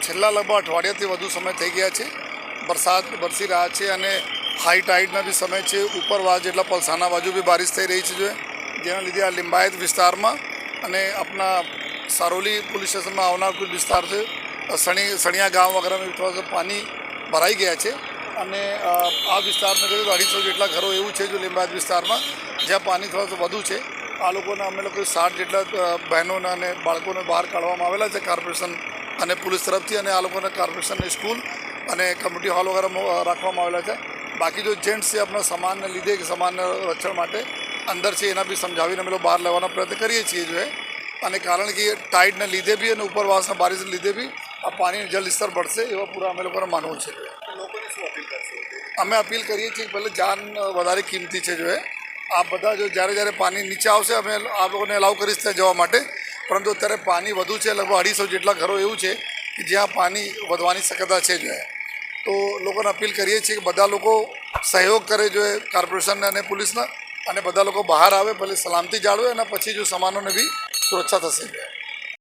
છેલ્લા લગભગ અઠવાડિયાથી વધુ સમય થઈ ગયા છે. વરસાદ વરસી રહ્યા છે અને હાઈ ટાઈડના બી સમય છે. ઉપરવાસ જેટલા પલસાના બાજુ બી બારિશ થઈ રહી છે, જેના લીધે આ લિંબાયત વિસ્તારમાં અને આપણા સારોલી પોલીસ સ્ટેશનમાં આવનાર કુछ વિસ્તાર છે, સણિયા ગામ વગેરેમાં થોડા પાણી ભરાઈ ગયા છે. અને આ વિસ્તારમાં જોઈએ તો 250 જેટલા ઘરો એવું છે જો લિંબાયત વિસ્તારમાં જ્યાં પાણી થોડા વધુ છે. આ લોકોને અમે લોકો 60 જેટલા બહેનોને અને બાળકોને બહાર કાઢવામાં આવેલા છે કોર્પોરેશન અને પોલીસ તરફથી, અને આ લોકોને કોર્પોરેશનની સ્કૂલ અને કમ્યુનિટી હોલ વગેરે રાખવામાં આવેલા છે. બાકી જો જેન્ટ્સ છે આપણા સામાનને લીધે કે સામાનના રક્ષણ માટે અંદર છે એના બી સમજાવીને અમે લોકો બહાર લેવાનો પ્રયત્ન કરીએ છીએ અને કારણ કે ટાઈડને લીધે બી અને ઉપરવાસના બારિશને લીધે બી આ પાણીનું જલસ્તર बढ़શે એવા પૂરા અમે લોકોને માનવું છે. અમે અપીલ કરીએ છીએ કે ભલે જાન વધારે કિંમતી છે આ બધા જો જ્યારે પાણી નીચે આવશે અમે આ લોકોને અલાઉ કરીશ ત્યાં જવા માટે, પરંતુ અત્યારે પાણી વધુ છે. લગભગ 250 જેટલા ઘરો એવું છે કે જ્યાં પાણી વધવાની શક્યતા છે તો લોકોને અપીલ કરીએ છીએ કે બધા લોકો સહયોગ કરે કોર્પોરેશનને અને પોલીસના, અને બધા લોકો બહાર આવે, ભલે સલામતી જાળવે અને પછી જો સામાનોને બી સુરક્ષા થશે.